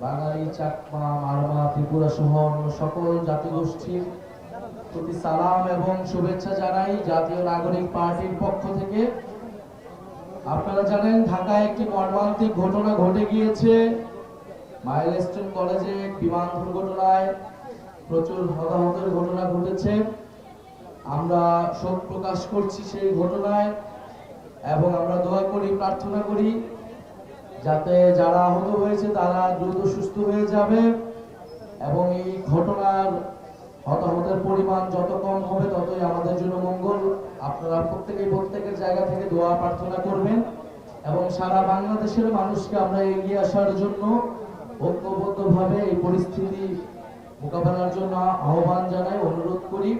বাঙালি, চাকমা, মারমা, ত্রিপুরা সহ অন্য সকল জাতিগোষ্ঠীর প্রতি সালাম এবং শুভেচ্ছা জানাই জাতীয় নাগরিক পার্টির পক্ষ থেকে। আপনারা জানেন ঢাকায় একটি মর্মান্তিক ঘটনা ঘটে গিয়েছে। মাইলস্টোন কলেজে বিমান দুর্ঘটনায় প্রচুর হতাহতের ঘটনা ঘটেছে। আমরা শোক প্রকাশ করছি সেই ঘটনায় এবং আমরা দোয়া করি, প্রার্থনা করি যাতে যারা আহত হয়েছে তারা দ্রুত সুস্থ হয়ে যাবে এবং এই ঘটনার হতাহতের পরিমাণ যত কম হবে ততই আমাদের জন্য মঙ্গল। আপনারা প্রত্যেকের জায়গা থেকে দোয়া প্রার্থনা করবেন এবং সারা বাংলাদেশের মানুষকে আমরা এগিয়ে আসার জন্য ঐক্যবদ্ধভাবে এই পরিস্থিতি মোকাবেলার জন্য আহ্বান জানাই, অনুরোধ করি।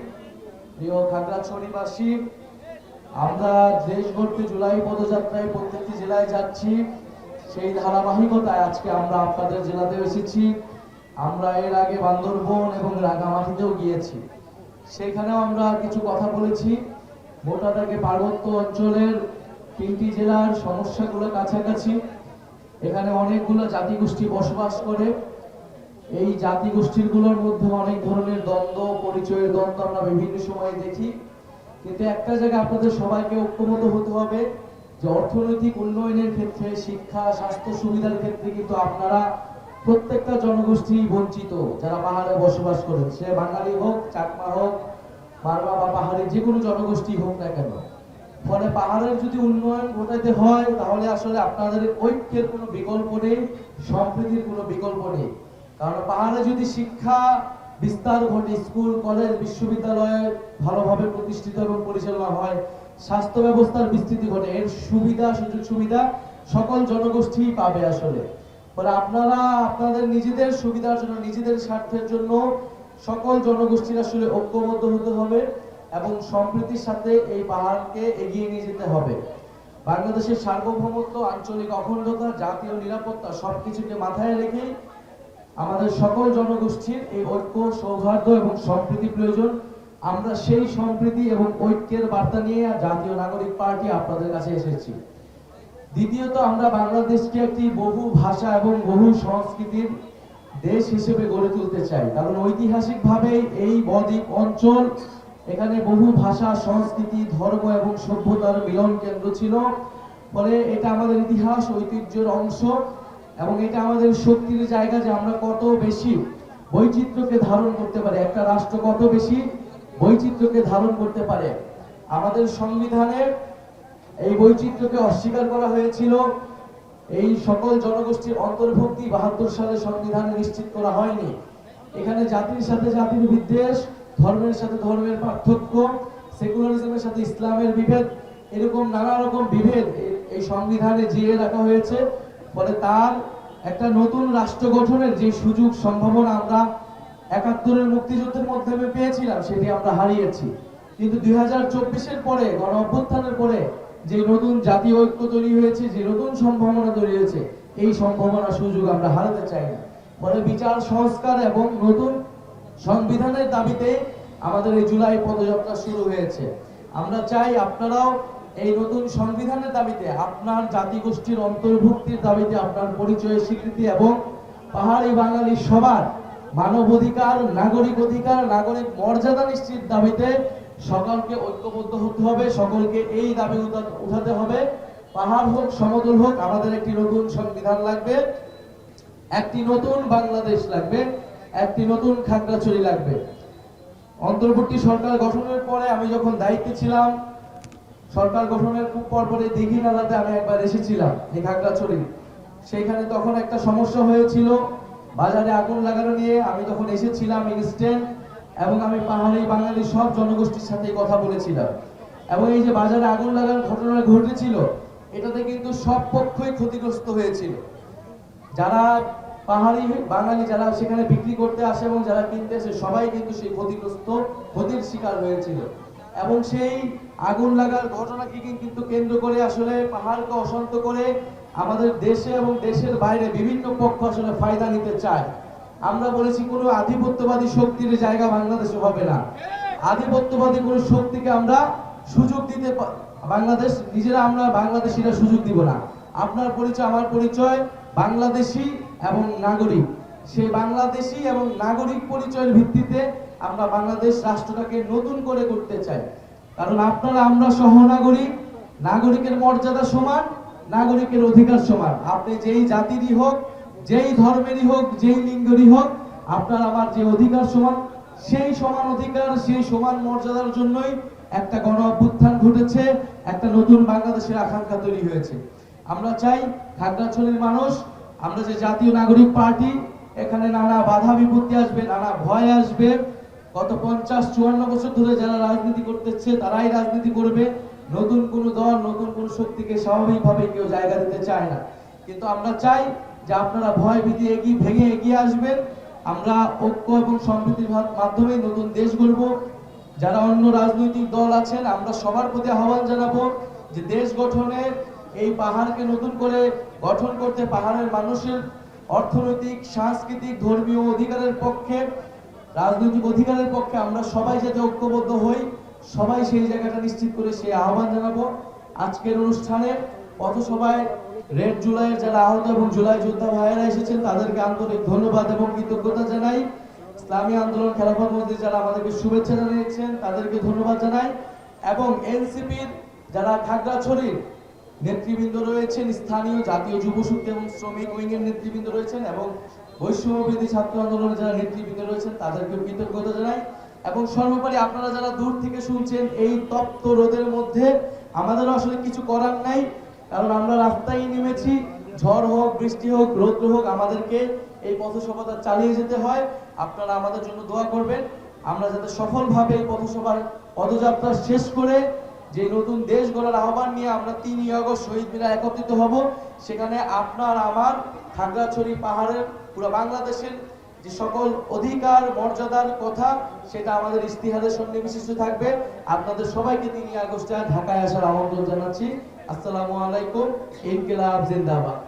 প্রিয় খাগড়াছড়িবাসী, আমরা দেশ গড়তে জুলাই পদযাত্রায় প্রত্যেকটি জেলায় যাচ্ছি। সেই ধারাবাহিকতায় আজকে আমরা আপনাদের জেলাতে এসেছি। আমরা এর আগে বান্দরবন এবং রাঙামাটিতেও গিয়েছি, সেখানেও আমরা কিছু কথা বলেছি। মোটা দাগে পার্বত্য অঞ্চলের 3টি জেলার সমস্যাগুলো কাছাকাছি। এখানে অনেকগুলো জাতিগোষ্ঠী বসবাস করে। এই জাতিগোষ্ঠীগুলোর মধ্যে অনেক ধরনের দ্বন্দ্ব, পরিচয়ের দ্বন্দ্ব আমরা বিভিন্ন সময়ে দেখি। কিন্তু একটা জায়গায় আপনাদের সবাইকে ঐক্যবদ্ধ হতে হবে যে অর্থনৈতিক উন্নয়নের ক্ষেত্রে, শিক্ষা, স্বাস্থ্য সুবিধার ক্ষেত্রে কিন্তু আপনারা প্রত্যেকটা জনগোষ্ঠী বঞ্চিত। যারা পাহাড়ে বসবাস করেন, সে বাঙালি হোক, চাকমা হোক, মারমা বা পাহাড়ি যে কোনো জনগোষ্ঠী হোক না কেন, ফলে পাহাড়ের যদি উন্নয়ন ঘটাতে হয় তাহলে আসলে আপনাদের ঐক্যের কোনো বিকল্প নেই, সম্প্রীতির কোনো বিকল্প নেই। কারণ পাহাড়ে যদি শিক্ষা বিস্তার ঘটে, স্কুল, কলেজ, বিশ্ববিদ্যালয় ভালোভাবে প্রতিষ্ঠিত এবং পরিচালনা হয়, স্বাস্থ্য ব্যবস্থার বিস্তৃতি ঘটে, এর সুযোগ সুবিধা সকল জনগোষ্ঠী পাবে আসলে। ফলে আপনারা আপনাদের নিজেদের সুবিধার জন্য, নিজেদের স্বার্থের জন্য সকল জনগোষ্ঠীর আসলে ঐক্যবদ্ধ হতে হবে এবং সম্প্রীতির সাথে এই পাহাড়কে এগিয়ে নিয়ে যেতে হবে। বাংলাদেশের সার্বভৌমত্ব, আঞ্চলিক অখণ্ডতা, জাতীয় নিরাপত্তা সবকিছুকে মাথায় রেখেই আমাদের সকল জনগোষ্ঠীর এই ঐক্য, সৌহার্দ্য এবং সম্প্রীতি প্রয়োজন। আমরা সেই সম্প্রীতি এবং ঐক্যের বার্তা নিয়ে জাতীয় নাগরিক পার্টি আপনাদের কাছে এসেছি। দ্বিতীয়ত, আমরা বাংলাদেশকে একটি বহু ভাষা এবং বহু সংস্কৃতির দেশ হিসেবে গড়ে তুলতে চাই। কারণ ঐতিহাসিকভাবে এই বদ্বীপ অঞ্চল, এখানে বহু ভাষা, সংস্কৃতি, ধর্ম এবং সভ্যতার মিলন কেন্দ্র ছিল। ফলে এটা আমাদের ইতিহাস, ঐতিহ্যের অংশ এবং এটা আমাদের শক্তির জায়গা যে আমরা কত বেশি বৈচিত্র্যকে ধারণ করতে পারি। একটা রাষ্ট্র কত বেশি বৈচিত্র্যকে ধারণ করতে পারে। আমাদের সংবিধানে এই বৈচিত্র্যকে অস্বীকার করা হয়েছিল। এই সকল জনগোষ্ঠীর অন্তর্ভুক্তি 72 সালে সংবিধানে নিশ্চিত করা হয়নি। এখানে জাতির সাথে জাতির বিদ্বেষ, ধর্মের সাথে ধর্মের পার্থক্য, সেকুলারিজমের সাথে ইসলামের বিভেদ, এরকম নানা রকম বিভেদ এই সংবিধানে জিয়ে রাখা হয়েছে। ফলে তার একটা নতুন রাষ্ট্র গঠনের যে সুযোগ সম্ভাবনা আমরা 71-এর মুক্তিযুদ্ধের মাধ্যমে পেয়েছিলাম, সেটি আমরা হারিয়েছি। কিন্তু 2024-এর পরে, গণ অভ্যুত্থানের পরে যে নতুন জাতীয় ঐক্য তৈরি হয়েছে, যে নতুন সম্ভাবনা তৈরি হয়েছে, এই সম্ভাবনা সুযোগ আমরা হারাতে চাই না। ফলে বিচার সংস্কার এবং নতুন সংবিধানের দাবিতে আমাদের এই জুলাই পদযাত্রা শুরু হয়েছে। আমরা চাই আপনারাও এই নতুন সংবিধানের দাবিতে, আপনার জাতিগোষ্ঠীর অন্তর্ভুক্তির দাবিতে, আপনার পরিচয়ের স্বীকৃতি এবং পাহাড়ি বাঙালি সবার মানবাধিকার, নাগরিক অধিকার, নাগরিক মর্যাদা নিশ্চিত দাবিতে সকলকে ঐক্যবদ্ধ হতে হবে, সকলকে এই দাবি উঠাতে হবে। পাহাড় হোক, সমতল হোক, আমাদের একটি নতুন সংবিধান লাগবে, একটি নতুন বাংলাদেশ লাগবে, একটি নতুন খাগড়াছড়ি লাগবে। অন্তর্বর্তী সরকার গঠনের পরে আমি যখন দায়িত্বে ছিলাম, সরকার গঠনের খুব পরপরে দীঘিনালাতে আমি একবার এসেছিলাম, এই খাগড়াছড়ি। সেইখানে তখন একটা সমস্যা হয়েছিল বাজারে আগুন লাগানো নিয়ে। আমি তখন এসেছিলাম ইনস্ট্যান্ট এবং আমি পাহাড়ি বাঙালি সব জনগোষ্ঠীর সাথে কথা বলেছিলাম। এবং এই যে বাজারে আগুন লাগানোর ঘটনা ঘটেছিল, এটাতে কিন্তু সব পক্ষই ক্ষতিগ্রস্ত হয়েছিল। যারা পাহাড়ি বাঙালি, যারা সেখানে বিক্রি করতে আসে এবং যারা কিনতে আসে, সবাই কিন্তু সেই ক্ষতির শিকার হয়েছিল। এবং সেই আগুন লাগার ঘটনাকে কিন্তু কেন্দ্র করে আসলে পাহাড়কে অশান্ত করে আমাদের দেশে এবং দেশের বাইরে বিভিন্ন পক্ষ আসলে ফায়দা নিতে চায়। আমরা বলেছি কোনো আধিপত্যবাদী শক্তির জায়গা বাংলাদেশে হবে না। আধিপত্যবাদী কোনো শক্তিকে আমরা সুযোগ দিতে, আমরা বাংলাদেশিরা সুযোগ দিব না। আপনার পরিচয়, আমার পরিচয়, বাংলাদেশি এবং নাগরিক, সেই বাংলাদেশী এবং নাগরিক পরিচয়ের ভিত্তিতে আমরা বাংলাদেশ রাষ্ট্রটাকে নতুন করে করতে চাই। কারণ আপনারা আমরা সহনাগরিক, নাগরিকের মর্যাদা সমান, নাগরিকের অধিকার সমান। আপনি যেই জাতিরই হোক, যেই ধর্মেরই হোক, যেই লিঙ্গেরই হোক, আপনার আমার যে অধিকার সমান, সেই সমান অধিকার, সেই সমান মর্যাদার জন্যই একটা গণ অভ্যুত্থান ঘটেছে, একটা নতুন বাংলাদেশের আকাঙ্ক্ষা তৈরি হয়েছে। আমরা চাই খাগড়াছড়ির মানুষ, আমরা যে জাতীয় নাগরিক পার্টি, এখানে নানা বাধা বিপত্তি আসবে, নানা ভয় আসবে। গত 50-54 বছর ধরে যারা রাজনীতি করতেছে তারাই রাজনীতি করবে। নতুন কোন দল, নতুন কোন শক্তিকে স্বাভাবিকভাবে কেউ জায়গা দিতে চায় না। কিন্তু আমরা চাই যে আপনারা ভয় ভীতি ভেঙে এগিয়ে আসবেন। আমরা ঐক্য এবং সম্প্রীতির মাধ্যমে নতুন দেশ গড়ব। যারা অন্য রাজনৈতিক দল আছেন, আমরা সবার প্রতি আহ্বান জানাবো যে দেশ গঠনে এই পাহাড়কে নতুন করে গঠন করতে, পাহাড়ের মানুষের অর্থনৈতিক, সাংস্কৃতিক, ধর্মীয় অধিকারের পক্ষে, রাজনৈতিক অধিকারের পক্ষে আমরা সবাই যাতে ঐক্যবদ্ধ হই, সবাই সেই জায়গাটা নিশ্চিত করে সেই আহ্বান জানাবো। আজকের অনুষ্ঠানে পথসভায় রেড জুলাইয়ের যারা আহত এবং জুলাই যোদ্ধা ভাইয়েরা এসেছেন তাদেরকে আন্তরিক ধন্যবাদ এবং কৃতজ্ঞতা জানাই। ইসলামী আন্দোলন খেলাফত মজলিস যারা আমাদেরকে শুভেচ্ছা জানিয়েছেন তাদেরকে ধন্যবাদ জানাই। এবং এনসিপির যারা খাগড়াছড়ির নেতৃবৃন্দ রয়েছেন, স্থানীয় জাতীয় যুব শক্তি এবং শ্রমিক উইংয়ের নেতৃবৃন্দ রয়েছেন, এবং বৈষম্যবিরোধী ছাত্র আন্দোলনের যারা নেতৃবৃন্দ রয়েছেন তাদেরকে কৃতজ্ঞতা জানাই। এবং সর্বোপরি আপনারা যারা দূর থেকে শুনছেন, এই তপ্ত রোদের মধ্যে আমাদেরও আসলে কিছু করার নাই, কারণ আমরা রাস্তায় নেমেছি। ঝড় হোক, বৃষ্টি হোক, রৌদ্র হোক, আমাদেরকে এই পথসভাটা চালিয়ে যেতে হয়। আপনারা আমাদের জন্য দোয়া করবেন, আমরা যাতে সফলভাবে এই পথসভার পদযাত্রা শেষ করে যে নতুন দেশ গড়ার আহ্বান নিয়ে আমরা 3 আগস্ট শহীদ মিনারে একত্রিত হব। সেখানে আপনার আমার খাগড়াছড়ি পাহাড়ের, পুরো বাংলাদেশের যে সকল অধিকার মর্যাদার কথা, সেটা আমাদের ইস্তিহারের সন্নিবিষ্ট থাকবে। আপনাদের সবাইকে 3 আগস্টে ঢাকায় আসার আমন্ত্রণ জানাচ্ছি। আসসালামু আলাইকুম। ইনকিলাব জিন্দাবাদ।